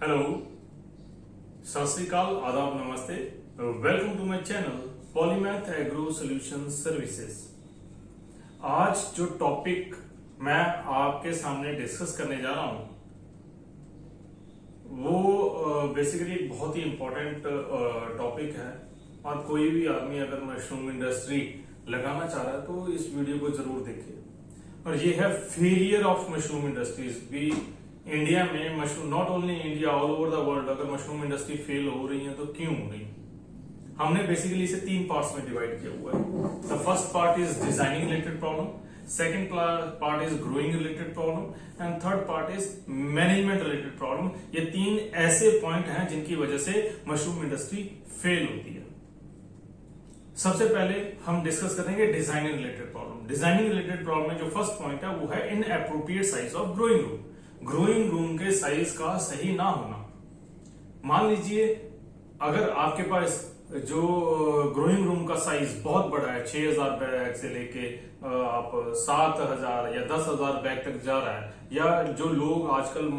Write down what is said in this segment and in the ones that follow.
Hello, सत श्री अकाल, आदाब, नमस्ते। Welcome to my channel Polymath Agro Solution Services. आज जो टॉपिक मैं आपके सामने डिस्कस करने जा रहा हूं वो बेसिकली एक बहुत ही इंपॉर्टेंट टॉपिक है और कोई भी आदमी अगर मशरूम इंडस्ट्री लगाना चाह रहा है तो इस वीडियो को जरूर देखिए। और ये है फेलियर ऑफ मशरूम इंडस्ट्रीज। भी इंडिया में mushroom, not only India, all over the world, अगर मशरूम इंडस्ट्री फेल हो रही है तो क्यों हो रही है। हमने बेसिकली इसे 3 पार्ट्स में डिवाइड किया हुआ है। The first part is designing related problem, second part is growing related problem and third part is management related problem. ये 3 ऐसे पॉइंट हैं जिनकी वजह से मशरूम इंडस्ट्री फेल होती है। सबसे पहले हम डिस्कस करेंगे designing related problem. Designing related problem में जो फर्स्ट पॉइंट है वो है inappropriate size of growing room. Growing room के साइज का सही ना होना। मान लीजिए अगर आपके पास जो ग्रोइंग रूम का साइज बहुत बड़ा है, 6000 बैग से लेके आप 7000 या 10,000 बैग तक जा रहा है, या जो लोग आजकल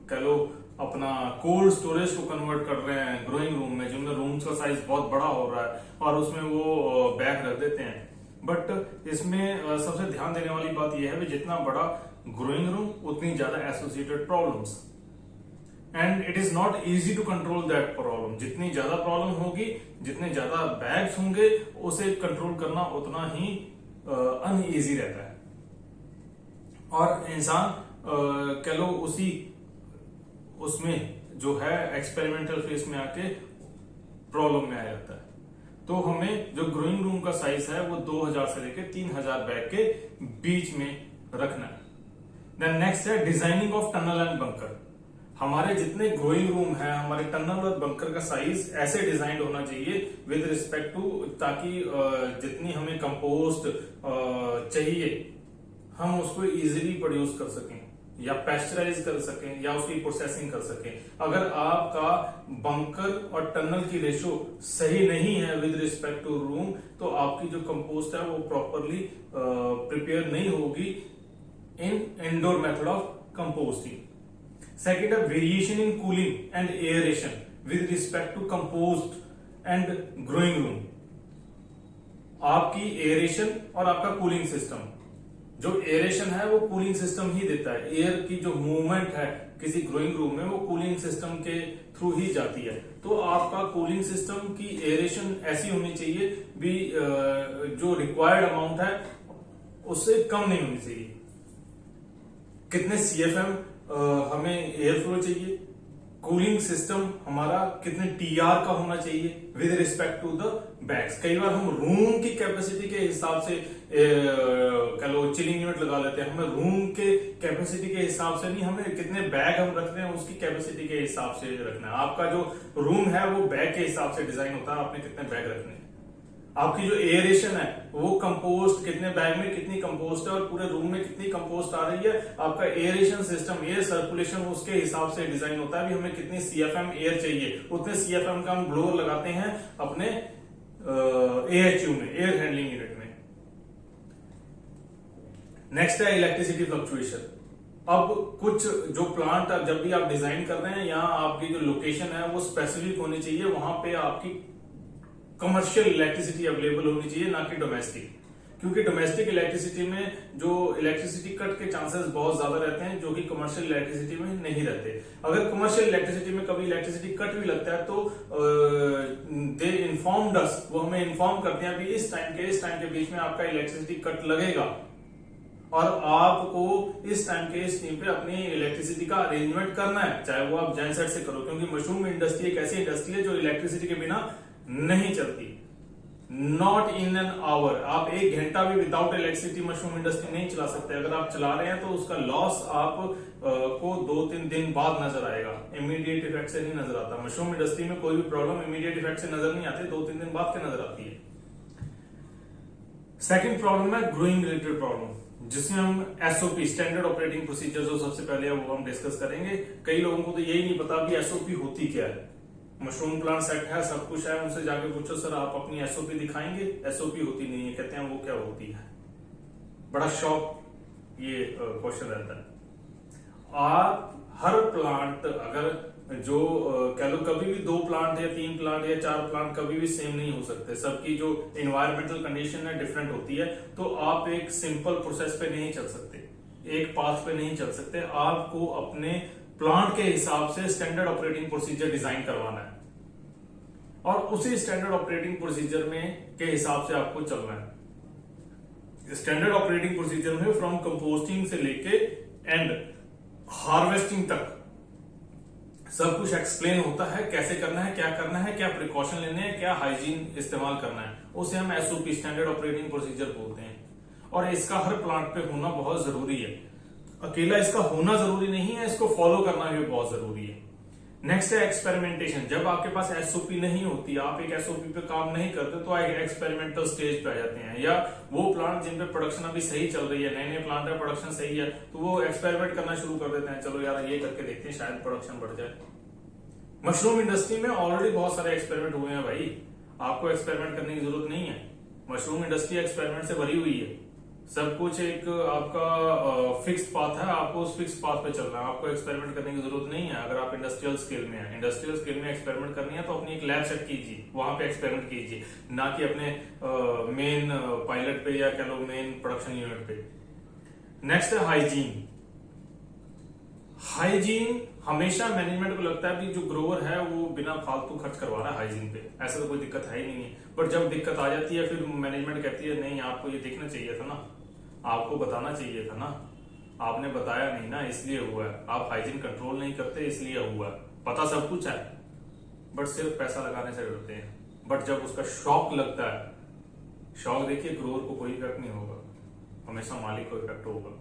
कह लो अपना कोल्ड स्टोरेज को कन्वर्ट कर रहे हैं ग्रोइंग रूम में, जिनमें रूम्स का साइज बहुत बड़ा हो रहा है और उसमें वो बैग रख देते हैं। बट इसमें सबसे ध्यान देने वाली बात यह है कि जितना बड़ा ग्रोइंग रूम उतनी ज्यादा associated problems, and it is not easy to control that problem. जितनी ज्यादा प्रॉब्लम होगी, जितने ज्यादा बैग्स होंगे, उसे कंट्रोल करना उतना ही अनईजी रहता है और इंसान कह लो उसमें जो है एक्सपेरिमेंटल फेज में आके प्रॉब्लम में आ जाता है। तो हमें जो ग्रोइंग रूम का साइज है वो 2000 से लेकर 3000 बैग के बीच में रखना है। देन नेक्स्ट है designing of tunnel and bunker. हमारे जितने ग्रोइंग रूम है, हमारे टनल और बंकर का साइज ऐसे डिजाइन होना चाहिए विद रिस्पेक्ट टू, ताकि जितनी हमें कंपोस्ट चाहिए हम उसको इजीली प्रोड्यूस कर सकें या पैस्चराइज कर सकें या उसकी प्रोसेसिंग कर सकें। अगर आपका बंकर और टनल की रेशो सही नहीं है विद रिस्पेक्ट टू रूम, तो आपकी जो कंपोस्ट है वो प्रॉपरली प्रिपेयर नहीं होगी in indoor method of composting. Second है variation in cooling and aeration with respect to compost and growing room. आपकी एयरेशन और आपका कूलिंग सिस्टम, जो एयरेशन है वो कूलिंग सिस्टम ही देता है। एयर की जो मूवमेंट है किसी ग्रोइंग रूम में वो कूलिंग सिस्टम के थ्रू ही जाती है। तो आपका कूलिंग सिस्टम की एयरेशन ऐसी होनी चाहिए भी जो रिक्वायर्ड अमाउंट है उससे कम नहीं होनी चाहिए। कितने CFM हमें एयर फ्लो चाहिए, कूलिंग सिस्टम हमारा कितने TR का होना चाहिए with respect to the bags. कई बार हम रूम की कैपेसिटी के हिसाब से कह लो चिलिंग यूनिट लगा लेते हैं। हमें रूम के कैपेसिटी के हिसाब से नहीं, हमें कितने बैग हम रख रहे हैं उसकी कैपेसिटी के हिसाब से रखना है। आपका जो रूम है वो बैग के हिसाब से डिजाइन होता है, आपने कितने बैग रखने हैं। आपकी जो एयरेशन है वो कंपोस्ट, कितने बैग में कितनी कंपोस्ट है और पूरे रूम में कितनी कंपोस्ट आ रही है, आपका एयरेशन सिस्टम, एयर सर्कुलेशन उसके हिसाब से डिजाइन होता है। भी हमें कितनी CFM एयर चाहिए, उतने CFM का हम ब्लोअर लगाते हैं अपने AHU में, एयर हैंडलिंग यूनिट में। नेक्स्ट है इलेक्ट्रिसिटी फ्लक्चुएशन। अब कुछ जो प्लांट जब भी आप डिजाइन कर रहे हैं, यहाँ आपकी जो लोकेशन है वो स्पेसिफिक होनी चाहिए, वहां पे आपकी कमर्शियल इलेक्ट्रिसिटी अवेलेबल होनी चाहिए, ना कि डोमेस्टिक। क्योंकि डोमेस्टिक इलेक्ट्रिसिटी में जो इलेक्ट्रिसिटी कट के चांसेस बहुत ज्यादा रहते हैं, जो कि कमर्शियल इलेक्ट्रिसिटी में नहीं रहते। अगर कमर्शियल इलेक्ट्रिसिटी में कभी इलेक्ट्रिसिटी कट भी लगता है तो दे इन्फॉर्म्ड अस, वो हमें इन्फॉर्म करते हैं भी इस टाइम के बीच में आपका इलेक्ट्रिसिटी कट लगेगा और आपको इस टाइम पे अपनी इलेक्ट्रिसिटी का अरेंजमेंट करना है, चाहे वो आप जेनसेट से करो। क्योंकि मशरूम इंडस्ट्री एक ऐसी इंडस्ट्री है जो इलेक्ट्रिसिटी के बिना नहीं चलती। नॉट इन एन आवर, आप 1 घंटा भी विदाउट इलेक्ट्रिसिटी मशरूम इंडस्ट्री नहीं चला सकते। अगर आप चला रहे हैं तो उसका लॉस आप को 2-3 दिन बाद नजर आएगा, इमीडिएट इफेक्ट से नहीं नजर आता। मशरूम इंडस्ट्री में कोई भी प्रॉब्लम इमीडिएट इफेक्ट से नजर नहीं आती, 2-3 दिन बाद के नजर आती है। सेकेंड प्रॉब्लम है ग्रोइंग रिलेटेड प्रॉब्लम, जिसमें हम SOP, स्टैंडर्ड ऑपरेटिंग प्रोसीजर, जो सबसे पहले है वो हम डिस्कस करेंगे। कई लोगों को तो यही नहीं पता कि SOP होती क्या है। मशरूम प्लांट सेट है, सब कुछ है, उनसे जाके पूछो सर आप अपनी SOP दिखाएंगे, SOP होती नहीं है, कहते हैं वो क्या होती है। बड़ा शॉक ये क्वेश्चन रहता है। आप हर प्लांट अगर जो कह लो कभी भी 2 प्लांट या 3 प्लांट या 4 प्लांट कभी भी सेम नहीं हो सकते, सबकी जो इन्वायरमेंटल कंडीशन है डिफरेंट होती है। तो आप एक सिंपल प्रोसेस पे नहीं चल सकते, एक पाथ पे नहीं चल सकते, आपको अपने प्लांट के हिसाब से स्टैंडर्ड ऑपरेटिंग प्रोसीजर डिजाइन करवाना है और उसी स्टैंडर्ड ऑपरेटिंग प्रोसीजर में के हिसाब से आपको चलना है। स्टैंडर्ड ऑपरेटिंग प्रोसीजर में फ्रॉम कंपोस्टिंग से लेके एंड हार्वेस्टिंग तक सब कुछ एक्सप्लेन होता है, कैसे करना है, क्या प्रिकॉशन लेने हैं, क्या हाइजीन इस्तेमाल करना है, उसे हम एसओपी स्टैंडर्ड ऑपरेटिंग प्रोसीजर बोलते हैं। और इसका हर प्लांट पे होना बहुत जरूरी है। अकेला इसका होना जरूरी नहीं है, इसको फॉलो करना भी बहुत जरूरी है। नेक्स्ट है एक्सपेरिमेंटेशन। जब आपके पास एसओपी नहीं होती, आप एक एसओपी पे काम नहीं करते, तो आप एक्सपेरिमेंटल स्टेज पे आ जाते हैं। या वो प्लांट जिन पे प्रोडक्शन अभी सही चल रही है, नए नए प्लांट है, प्रोडक्शन सही है, तो वो एक्सपेरिमेंट करना शुरू कर देते हैं, चलो यार ये करके देखते हैं शायद प्रोडक्शन बढ़ जाए। मशरूम इंडस्ट्री में ऑलरेडी बहुत सारे एक्सपेरिमेंट हुए हैं भाई, आपको एक्सपेरिमेंट करने की जरूरत नहीं है। मशरूम इंडस्ट्री एक्सपेरिमेंट से भरी हुई है। सब कुछ एक आपका फिक्स पाथ है, आपको उस फिक्स पाथ पे चलना है, आपको एक्सपेरिमेंट करने की जरूरत नहीं है। अगर आप इंडस्ट्रियल स्केल में है, इंडस्ट्रियल स्केल में एक्सपेरिमेंट करनी है तो अपनी एक लैब सेट कीजिए, वहां पे एक्सपेरिमेंट कीजिए, ना कि अपने मेन पायलट पे या कह लो मेन प्रोडक्शन यूनिट पे। नेक्स्ट है हाइजीन। हाइजीन हमेशा मैनेजमेंट को लगता है कि जो ग्रोवर है वो बिना फालतू खर्च करवा रहा है हाइजीन पे, ऐसा तो कोई दिक्कत है ही नहीं है। बट जब दिक्कत आ जाती है फिर मैनेजमेंट कहती है नहीं, आपको ये देखना चाहिए था ना, आपको बताना चाहिए था ना, आपने बताया नहीं ना, इसलिए हुआ है। आप हाइजीन कंट्रोल नहीं करते इसलिए हुआ है। पता सब कुछ है बट सिर्फ पैसा लगाने से डरते हैं। बट जब उसका शॉक लगता है, शॉक देखिए ग्रोवर को कोई इफेक्ट नहीं होगा, हमेशा मालिक को इफेक्ट होगा।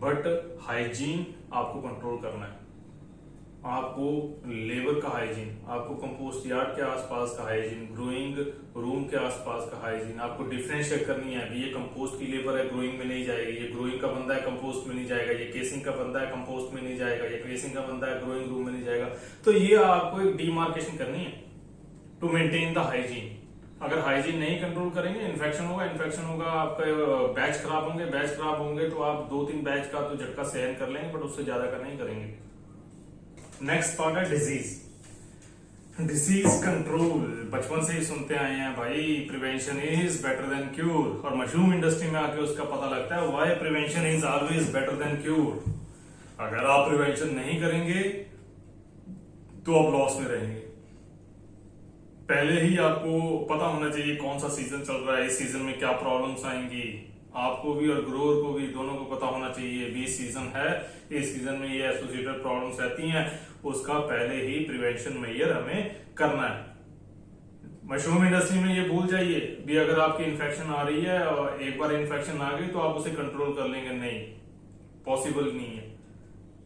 बट हाइजीन आपको कंट्रोल करना है, आपको लेबर का हाइजीन, आपको कंपोस्ट यार्ड के आसपास का हाइजीन, ग्रोइंग रूम के आसपास का हाइजीन, आपको डिफरेंशिएट करनी है। ये कंपोस्ट की लेबर है, ग्रोइंग में नहीं जाएगी, ये ग्रोइंग का बंदा है, कंपोस्ट में नहीं जाएगा, ये केसिंग का बंदा है, कंपोस्ट में नहीं जाएगा, ये केसिंग का बंदा है, ग्रोइंग रूम में नहीं जाएगा। तो ये आपको एक डीमार्केशन करनी है टू मेंटेन द हाइजीन। अगर हाइजीन नहीं कंट्रोल करेंगे इन्फेक्शन होगा, आपका बैच खराब होंगे तो आप 2-3 बैच का तो झटका सहन कर लेंगे, बट उससे ज्यादा का नहीं करेंगे। नेक्स्ट पार्ट है डिजीज कंट्रोल। बचपन से ही सुनते आए हैं भाई, prevention is better than cure, और मशरूम इंडस्ट्री में आके उसका पता लगता है why prevention is always better than cure. अगर आप प्रिवेंशन नहीं करेंगे तो आप लॉस में रहेंगे। पहले ही आपको पता होना चाहिए कौन सा सीजन चल रहा है, इस सीजन में क्या प्रॉब्लम्स आएंगी, आपको भी और ग्रोअर को भी दोनों को पता होना चाहिए। भी सीजन है, इस सीजन में ये एसोसिएटेड प्रॉब्लम्स रहती हैं, उसका पहले ही प्रिवेंशन मेजर हमें करना है। मशरूम इंडस्ट्री में ये भूल जाइए भी, अगर आपकी इन्फेक्शन आ रही है और एक बार इन्फेक्शन आ गई तो आप उसे कंट्रोल कर लेंगे, नहीं, पॉसिबल नहीं है।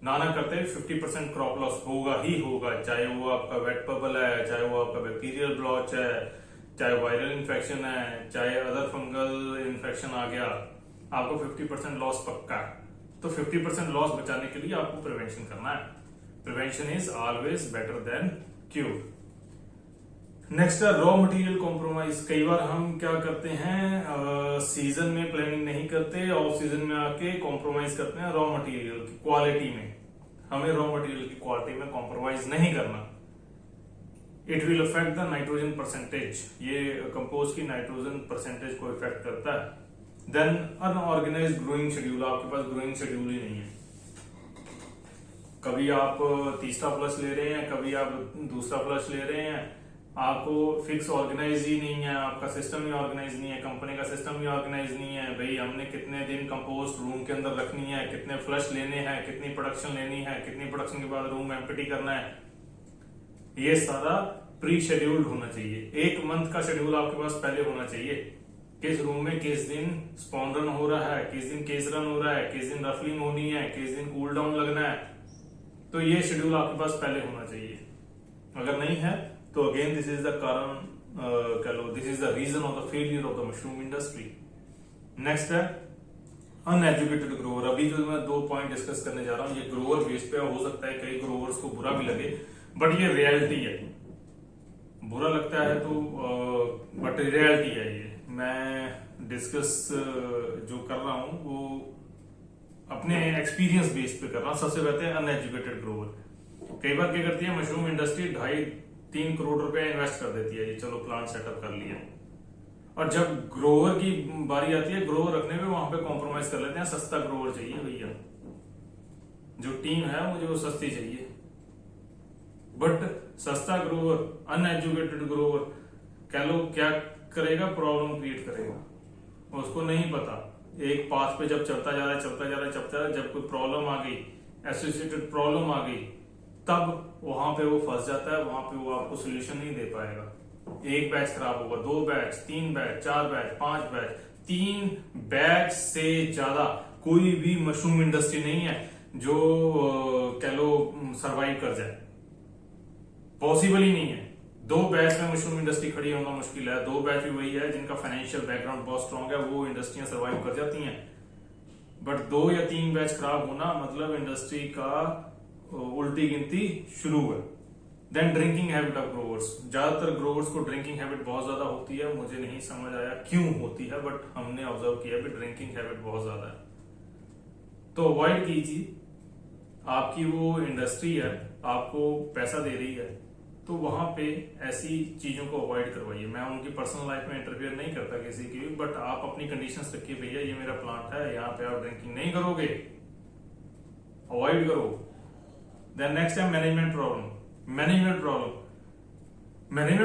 ना करते 50% क्रॉप लॉस होगा ही होगा, चाहे वो आपका वेट बबल है, चाहे वो आपका बैक्टीरियल ब्लॉच है, चाहे वायरल इन्फेक्शन है, चाहे अदर फंगल इन्फेक्शन आ गया, आपको 50% लॉस पक्का है। तो 50% लॉस बचाने के लिए आपको प्रिवेंशन करना है। Prevention is always better than cure. Next है रॉ मटेरियल कॉम्प्रोमाइज। कई बार हम क्या करते हैं, सीजन में प्लानिंग नहीं करते, ऑफ सीजन में आके कॉम्प्रोमाइज करते हैं रॉ मटेरियल की क्वालिटी में। हमें रॉ मटेरियल की क्वालिटी में कॉम्प्रोमाइज नहीं करना। It will affect the nitrogen percentage, ये कंपोस्ट की नाइट्रोजन परसेंटेज को इफेक्ट करता है। देन अनऑर्गेनाइज्ड ग्रोइंग शेड्यूल, आपके पास ग्रोइंग शेड्यूल ही नहीं है। कभी आप तीसरा फ्लश ले रहे हैं, कभी आप दूसरा फ्लश ले रहे हैं, आपको फिक्स ऑर्गेनाइज ही नहीं है, आपका सिस्टम ही ऑर्गेनाइज नहीं है, कंपनी का सिस्टम ही ऑर्गेनाइज नहीं है। भाई हमने कितने दिन कंपोस्ट रूम के अंदर रखनी है, कितने फ्लश लेने हैं, कितनी प्रोडक्शन लेनी है, कितनी प्रोडक्शन के बाद रूम एम्प्टी करना है, ये सारा प्री शेड्यूल्ड होना चाहिए। 1 मंथ का शेड्यूल आपके पास पहले होना चाहिए। किस रूम में किस दिन स्पॉन रन हो रहा है, किस दिन केस रन हो रहा है, किस दिन रफलिंग होनी है, किस दिन कूल डाउन लगना है, तो ये शेड्यूल आपके पास पहले होना चाहिए। अगर नहीं है तो अगेन दिस इज द कारण, कह लो this is the reason of the failure of the mushroom industry. Next है अनएजुकेटेड ग्रोवर। अभी जो मैं 2 पॉइंट डिस्कस करने जा रहा हूं, ये ग्रोवर बेस पे हो सकता है कई ग्रोवर्स को बुरा भी लगे, बट ये रियलिटी है। बुरा लगता है तो बट रियलिटी है। ये मैं डिस्कस जो कर रहा हूं वो अपने एक्सपीरियंस बेस पे कर रहा हूँ। सबसे पहले अनएजुकेटेड ग्रोवर कई बार क्या करती है, मशरूम इंडस्ट्री 2.5-3 करोड़ रुपए इन्वेस्ट कर देती है, ये चलो प्लांट सेटअप कर लिया, और जब ग्रोवर की बारी आती है, ग्रोवर रखने में वहां पे कॉम्प्रोमाइज कर लेते हैं, सस्ता ग्रोवर चाहिए भैया, जो टीम है मुझे वो सस्ती चाहिए। बट सस्ता ग्रोवर, अनएजुकेटेड ग्रोवर कह लो क्या करेगा, प्रॉब्लम क्रिएट करेगा। उसको नहीं पता, एक पाथ पे जब चलता जा रहा है, जब कोई प्रॉब्लम आ गई, एसोसिएटेड प्रॉब्लम आ गई, तब वहां पे वो फंस जाता है, वहां पे वो आपको सोल्यूशन नहीं दे पाएगा। एक बैच खराब होगा, 2 batch, 3 batch, 4 batch, 5 batch, 3 batch से ज्यादा कोई भी मशरूम इंडस्ट्री नहीं है जो कह लो सरवाइव कर जाए, पॉसिबल ही नहीं है। 2 बैच में मशरूम इंडस्ट्री खड़ी होना मुश्किल है। 2 बैच भी वही है जिनका फाइनेंशियल बैकग्राउंड बहुत स्ट्रांग है, वो इंडस्ट्रियां सर्वाइव कर जाती हैं। बट 2 या 3 बैच खराब होना मतलब इंडस्ट्री का उल्टी गिनती शुरू है। Then drinking habit of growers, ज्यादातर ग्रोवर्स को ड्रिंकिंग हैबिट बहुत ज्यादा होती है, मुझे नहीं समझ आया क्यों होती है, बट हमने ऑब्जर्व किया भी ड्रिंकिंग हैबिट बहुत ज्यादा है। तो अवॉइड कीजिए, आपकी वो इंडस्ट्री है, आपको पैसा दे रही है, तो वहां पे ऐसी चीजों को अवॉइड करवाइए। मैं उनकी पर्सनल लाइफ में इंटरफेयर नहीं करता किसी की भी, बट आप अपनी कंडीशंस रखिए, भैया ये मेरा प्लांट है, यहाँ पे आप ड्रिंकिंग नहीं करोगे, अवॉइड करो। देन नेक्स्ट है मैनेजमेंट प्रॉब्लम। मैनेजमेंट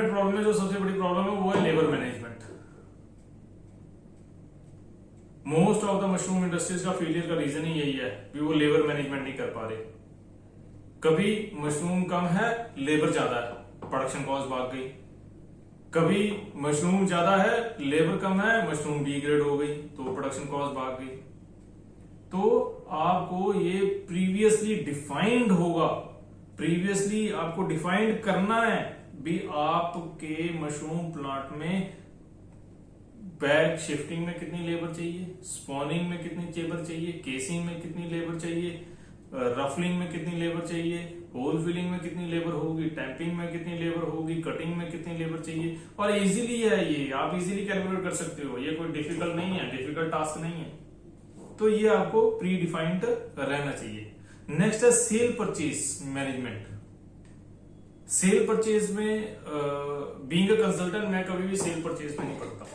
प्रॉब्लम में जो सबसे बड़ी प्रॉब्लम है वो है labour management. Most of the mushroom industries का फेलियर का रीजन ही यही है कि वो लेबर मैनेजमेंट नहीं कर पा रहे। कभी मशरूम कम है, लेबर ज्यादा है, प्रोडक्शन कॉस्ट भाग गई। कभी मशरूम ज्यादा है, लेबर कम है, मशरूम बी ग्रेड हो गई, तो प्रोडक्शन कॉस्ट भाग गई। तो आपको ये प्रीवियसली डिफाइंड होगा, प्रीवियसली आपको डिफाइंड करना है भी आपके मशरूम प्लांट में बैग शिफ्टिंग में कितनी लेबर चाहिए, स्पॉनिंग में कितनी लेबर चाहिए, केसिंग में कितनी लेबर चाहिए, रफलिंग में कितनी लेबर चाहिए, होल फिलिंग में कितनी लेबर होगी, टैंपिंग में कितनी लेबर होगी, कटिंग में कितनी लेबर चाहिए। और इजीली है ये, आप इजीली कैलकुलेट कर सकते हो, ये कोई डिफिकल्ट नहीं है, डिफिकल्ट टास्क नहीं है। तो ये आपको प्री डिफाइंड रहना चाहिए। नेक्स्ट है cell purchase management. Cell purchase में बीइंग अ कंसल्टेंट मैं कभी भी सेल परचेज में नहीं पढ़ता,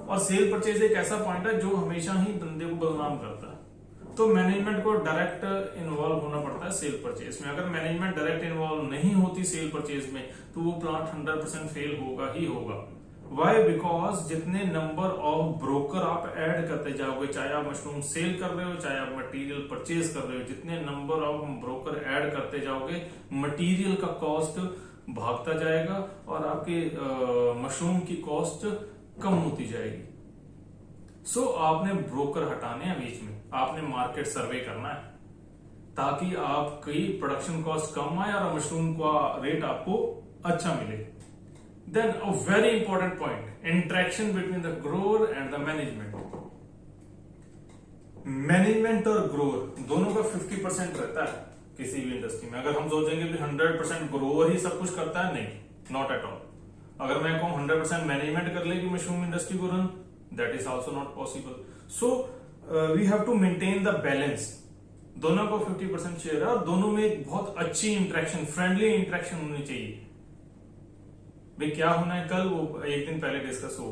और सेल परचेज एक ऐसा पॉइंट है जो हमेशा ही धंधे को बदनाम करता है। तो मैनेजमेंट को डायरेक्ट इन्वॉल्व होना पड़ता है सेल परचेज में। अगर मैनेजमेंट डायरेक्ट इन्वॉल्व नहीं होती सेल परचेज में तो वो प्लांट 100% फेल होगा ही होगा। वाई? बिकॉज जितने नंबर ऑफ ब्रोकर आप ऐड करते जाओगे, चाहे आप मशरूम सेल कर रहे हो, चाहे आप मटेरियल परचेज कर रहे हो, जितने नंबर ऑफ ब्रोकर ऐड करते जाओगे, मटेरियल का कॉस्ट भागता जाएगा और आपके मशरूम की कॉस्ट कम होती जाएगी। सो आपने ब्रोकर हटाने हैं बीच में, आपने मार्केट सर्वे करना है ताकि आपकी प्रोडक्शन कॉस्ट कम आए और मशरूम का रेट आपको अच्छा मिले। Then a very important point, interaction between the grower and the management. Management और ग्रोवर दोनों का 50% रहता है किसी भी इंडस्ट्री में। अगर हम सोचेंगे कि 100% ग्रोवर ही सब कुछ करता है, नहीं, नॉट एट ऑल। अगर मैं कहूं 100% मैनेजमेंट कर लेगी मशरूम इंडस्ट्री को run, that is also not possible. So we have to maintain the balance. दोनों को 50% शेयर है और दोनों में एक बहुत अच्छी इंटरेक्शन, फ्रेंडली इंटरेक्शन होनी चाहिए। भाई क्या होना है, कल वो एक दिन पहले डिस्कस हो,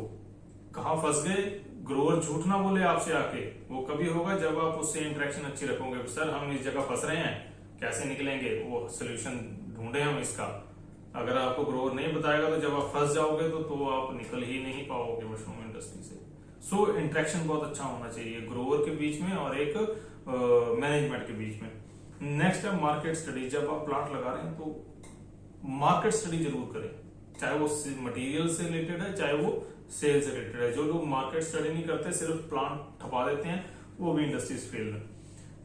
कहां फंस गए, ग्रोवर झूठ ना बोले आपसे आके, वो कभी होगा जब आप उससे इंटरेक्शन अच्छी रखोगे। सर हम इस जगह फंस रहे हैं, कैसे निकलेंगे, वो सोल्यूशन ढूंढे हम इसका। अगर आपको ग्रोवर नहीं बताएगा तो जब आप फंस जाओगे तो आप निकल ही नहीं पाओगे मशरूम इंडस्ट्री से। सो इंटरेक्शन बहुत अच्छा होना चाहिए ग्रोवर के बीच में और एक मैनेजमेंट के बीच में। नेक्स्ट है मार्केट स्टडी। जब आप प्लांट लगा रहे हैं तो मार्केट स्टडी जरूर करें, चाहे वो मटेरियल से रिलेटेड है, चाहे वो सेल से रिलेटेड है। जो लोग मार्केट स्टडी नहीं करते, सिर्फ प्लांट ठपा देते हैं, वो भी इंडस्ट्रीज फेल है।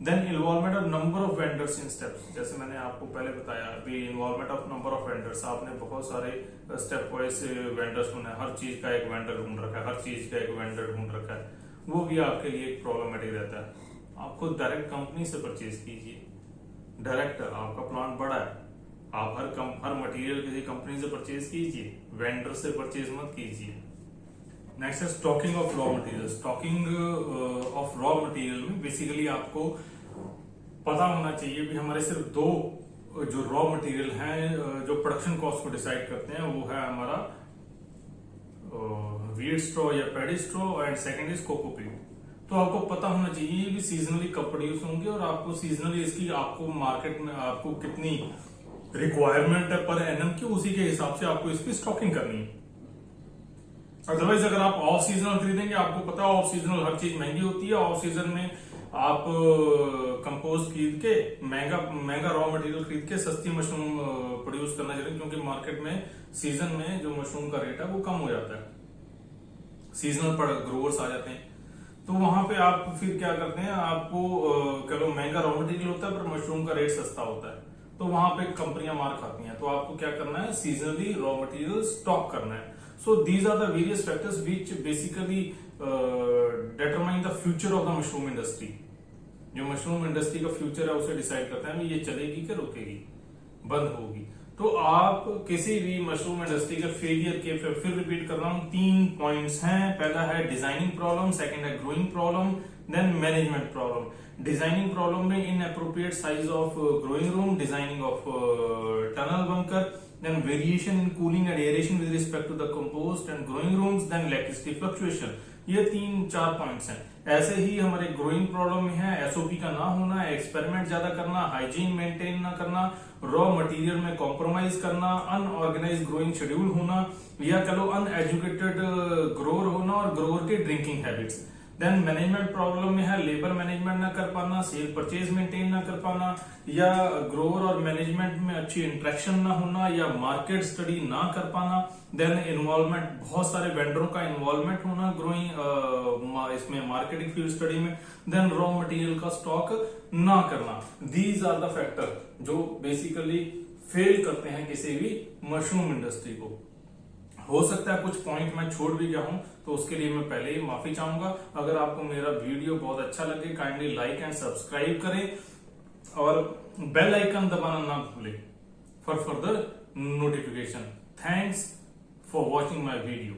Then involvement of number of vendors in steps. जैसे मैंने आपको पहले बताया अभी, involvement of number of vendors. आपने बहुत सारे स्टेप वाइज वेंडर्स ढूंढे, हर चीज का एक वेंडर ढूंढ रखा है, हर चीज का एक वेंडर ढूंढ रखा है, वो भी आपके लिए एक प्रॉब्लमेटिक रहता है। आप खुद डायरेक्ट कंपनी से परचेज कीजिए, डायरेक्ट। आपका प्लांट बड़ा है, आप हर मटेरियल किसी कंपनी से परचेज कीजिए, वेंडर से परचेज मत कीजिए। नेक्स्ट है stocking of raw material. Stocking of raw material में बेसिकली आपको पता होना चाहिए कि हमारे सिर्फ दो जो रॉ मटेरियल हैं जो प्रोडक्शन कॉस्ट को डिसाइड करते हैं, वो है हमारा वीट स्ट्रॉ या paddy straw and second is cocopeat. तो आपको पता होना चाहिए कि सीजनली कब प्रोड्यूस होंगे और आपको सीजनली इसकी आपको मार्केट में आपको कितनी रिक्वायरमेंट है पर एनम की, उसी के हिसाब से आपको इसकी स्टॉकिंग करनी है। अदरवाइज अगर आप ऑफ सीजनल खरीदेंगे, आपको पता है ऑफ सीजनल हर चीज महंगी होती है। ऑफ सीजन में आप कंपोस्ट खरीद के महंगा रॉ मटेरियल खरीद के सस्ती मशरूम प्रोड्यूस करना चाहिए, क्योंकि मार्केट में सीजन में जो मशरूम का रेट है वो कम हो जाता है, सीजनल ग्रोवर्स आ जाते हैं। तो वहां पे आप फिर क्या करते हैं, आपको चलो महंगा रॉ मटेरियल होता है पर मशरूम का रेट सस्ता होता है, तो वहां पे कंपनियां मार खाती हैं। तो आपको क्या करना है, सीजनली रॉ मटेरियल स्टॉक करना है। So these are the various factors which basically determine the future of the mushroom industry. जो मशरूम इंडस्ट्री का फ्यूचर है उसे डिसाइड करता है ये चलेगी कि रुकेगी, बंद होगी। तो आप किसी भी मशरूम इंडस्ट्री के फेलियर के, फिर रिपीट कर रहा हूं, 3 पॉइंट्स हैं। पहला है डिजाइनिंग प्रॉब्लम, सेकंड है growing problem, then management problem. Designing problem में inappropriate size of growing room, designing of tunnel bunker, then variation in cooling and aeration with respect to the compost and growing rooms, then electricity fluctuation। ये 3-4 points हैं। ऐसे ही हमारे growing problem में है SOP का ना होना, एक्सपेरिमेंट ज्यादा करना, हाइजीन मेंटेन ना करना, रॉ मटेरियल में कॉम्प्रोमाइज करना, अनऑर्गेनाइज ग्रोइंग शेड्यूल होना, या चलो अनएजुकेटेड ग्रोअर होना और ग्रोअर के drinking habits. Then management problem में है लेबर मैनेजमेंट ना कर पाना, सेल परचेज मेंटेन ना कर पाना, या ग्रोअर और मैनेजमेंट में अच्छी इंटरेक्शन ना होना, या मार्केट स्टडी ना कर पाना। देन इन्वॉल्वमेंट, बहुत सारे वेंडरों का इन्वॉल्वमेंट होना ग्रोइंग इसमें मार्केटिंग फील्ड स्टडी में। देन रॉ मटेरियल का स्टॉक ना करना। दीज आर द फैक्टर जो बेसिकली फेल करते हैं किसी भी मशरूम इंडस्ट्री को। हो सकता है कुछ पॉइंट मैं छोड़ भी गया हूं, तो उसके लिए मैं पहले ही माफी चाहूंगा। अगर आपको मेरा वीडियो बहुत अच्छा लगे, काइंडली लाइक एंड सब्सक्राइब करें और बेल आइकन दबाना ना भूलें for further notification. Thanks for watching my video.